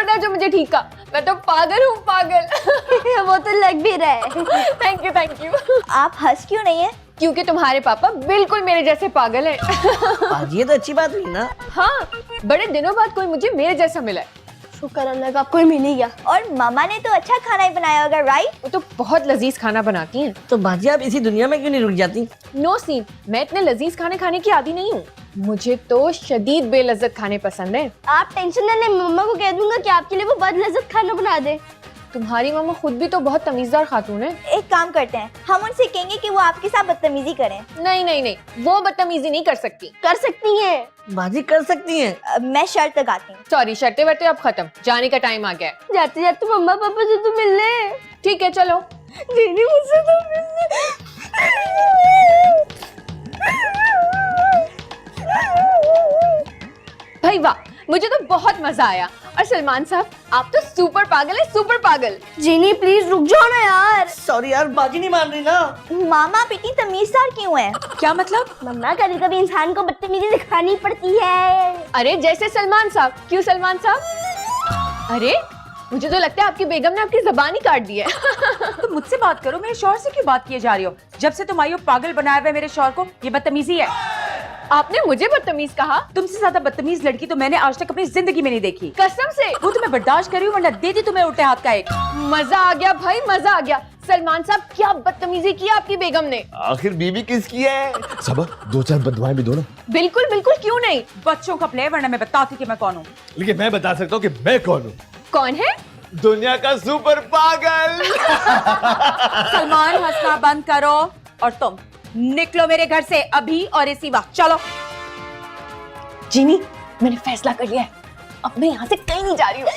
खबरदार जो मुझे ठीक कहा, मैं तो पागल हूँ पागल। वो तो लग भी रहा है। Thank you. आप हंस क्यों नहीं है? क्योंकि तुम्हारे पापा बिल्कुल मेरे जैसे पागल हैं। आज ये तो अच्छी बात हुई ना। हाँ, बड़े दिनों बाद कोई मुझे मेरे जैसा मिला है। शुक्र अल्लाह का आपको ही मिल ही गया। और मामा ने तो अच्छा खाना ही बनाया होगा, राइट? वो तो बहुत लजीज खाना बनाती हैं। तो बाजी आप इसी दुनिया में क्यों नहीं रुक जाती? नो सीन, मैं इतने लजीज खाने खाने की आदी नहीं हूँ। मुझे तो शदीद बेलज्जत खाने पसंद है। आप टेंशन न लें, मम्मा को कह दूंगा कि आपके लिए वो बहुत लज्जत खाना बना दे। तुम्हारी मामा खुद भी तो बहुत तमीजदार खातून है। एक काम करते हैं, हम उनसे कहेंगे कि वो आपके साथ बदतमीजी करें। नहीं, वो बदतमीजी नहीं कर सकती। कर सकती हैं। बाजी कर सकती हैं। मैं शर्त लगाती हूँ। सॉरी, शर्तें वर्तें अब खत्म, जाने का टाइम आ गया है। जाते जाते मम्मा पापा से तो मिलने। ठीक है चलो। दीदी मुझसे तो मिलने। भाई वाह, मुझे तो बहुत मजा आया। और सलमान साहब, आप तो सुपर पागल है, सुपर पागल। जीनी प्लीज रुक जाओ ना यार। सॉरी यार, बाजी नहीं मान रही ना। मामा आप इतनी तमीजदार क्यों है? क्या मतलब? मम्मा कभी कभी इंसान को बदतमीजी दिखानी पड़ती है। अरे जैसे सलमान साहब। क्यों सलमान साहब? अरे मुझे तो लगता है आपकी बेगम ने आपकी जबान ही काट दी है। तुम मुझसे बात करो, मेरे शौहर से क्यों बात किए जा रही हो? जब से तुम आई हो पागल बनाया हुआ है मेरे शौहर को, ये बदतमीजी है। आपने मुझे बदतमीज कहा? तुमसे ज्यादा बदतमीज लड़की तो मैंने आज तक अपनी जिंदगी में नहीं देखी। कसम से। वो तुम्हें बर्दाश्त करी हूँ, वरना दे दी तुम्हें उल्टे हाथ का एक। मजा आ गया भाई, मजा आ गया। सलमान साहब, क्या बदतमीजी की आपकी बेगम ने। आखिर बीवी किसकी है? सबा दो चार बददुआएं भी दो ना। बिल्कुल बिल्कुल, क्यों नहीं। बच्चों का प्ले, वरना मैं बताती कि मैं कौन हूँ। लेकिन मैं बता सकता हूँ कि मैं कौन हूँ। कौन है? दुनिया का सुपर पागल। सलमान, हंसना बंद करो और तुम निकलो मेरे घर से अभी और इसी वक्त। चलो। जीनी, मैंने फैसला कर लिया है, अब मैं यहाँ से कहीं नहीं जा रही हूँ।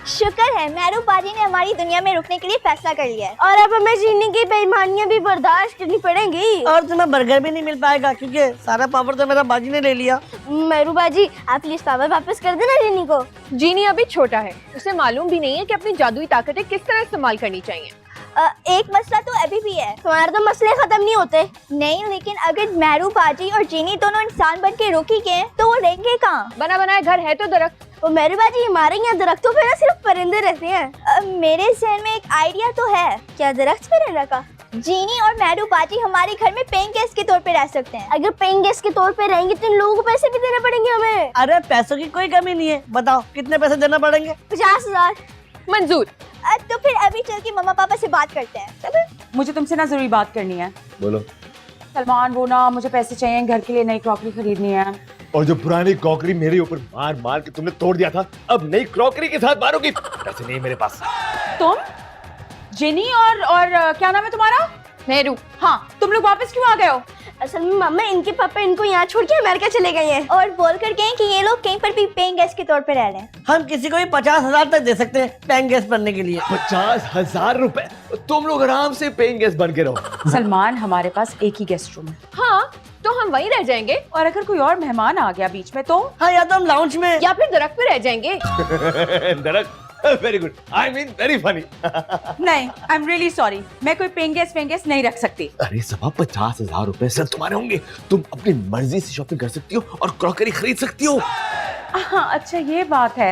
शुक्र है मेहरू बाजी ने हमारी दुनिया में रुकने के लिए फैसला कर लिया है। और अब हमें जीने की बेईमानियां भी बर्दाश्त करनी पड़ेंगी। और तुम्हें बर्गर भी नहीं मिल पाएगा क्योंकि सारा पावर तो मेरा बाजी ने ले लिया। मेहरू बाजी, आप प्लीज पावर वापस कर देना जीनी को। जीनी अभी छोटा है, उसे मालूम भी नहीं है कि अपनी जादुई ताकतें किस तरह इस्तेमाल करनी चाहिए। एक मसला तो अभी भी है, तुम्हारे तो मसले खत्म नहीं होते। नहीं, लेकिन अगर मेहरू बाजी और जीनी दोनों इंसान बन के रुकी गए तो वो रहेंगे कहाँ? बना बनाया घर है तो दरख्त। वो मेहरू बाजी, हमारे यहाँ दरख्तों पे ना सिर्फ परिंदे रहते हैं। मेरे जहन में एक आइडिया तो है। क्या दरख्त पे रहने का? जीनी और मेहरू बाजी हमारे घर में पेइंग गेस्ट के तौर पे रह सकते हैं। अगर पेइंग गेस्ट के तौर पे रहेंगे तो इन लोगों को पैसे भी देने पड़ेंगे हमें। अरे पैसों की कोई कमी नहीं है, बताओ कितने पैसे देना पड़ेंगे? 50,000। मंजूर। तो फिर अभी चल के मम्मा पापा से बात करते हैं। चलो। मुझे तुमसे ना जरूरी बात करनी है। बोलो। सलमान, वो ना मुझे पैसे चाहिए, घर के लिए नई क्रॉकरी खरीदनी है। और जो पुरानी क्रॉकरी मेरे ऊपर मार मार के तुमने तोड़ दिया था, अब नई क्रॉकरी के साथ मारोगी? पैसे नहीं मेरे पास। तुम जेनी और क्या नाम है तुम्हारा? मेहरू। हाँ, तुम लोग वापस क्यों आ गए हो? असल में मम्मा, इनके पापा इनको यहाँ छोड़ के अमेरिका चले गए हैं और बोल कर गए कि ये लोग कहीं पर भी पेइंग गेस्ट के तौर पे रह रहे हैं। हम किसी को भी 50,000 तक दे सकते हैं पेइंग गेस्ट बनने के लिए। 50,000 रुपए? तुम लोग आराम से पेइंग गेस्ट बन के रहो। सलमान, हमारे पास एक ही गेस्ट रूम है। हाँ, तो हम वहीं रह जाएंगे। और अगर कोई और मेहमान आ गया बीच में तो? हाँ, या तो हम लाउंज में। या फिर दरख्त पे रह जाएंगे। दरख्त? Very good, I mean very funny. नहीं, आई एम रियली सॉरी, मैं कोई पेइंग गेस्ट नहीं रख सकती। अरे सबा 50,000 रुपए सिर्फ तुम्हारे होंगे। तुम अपनी मर्जी से शॉपिंग कर सकती हो और क्रॉकरी खरीद सकती हो। हाँ, अच्छा ये बात है।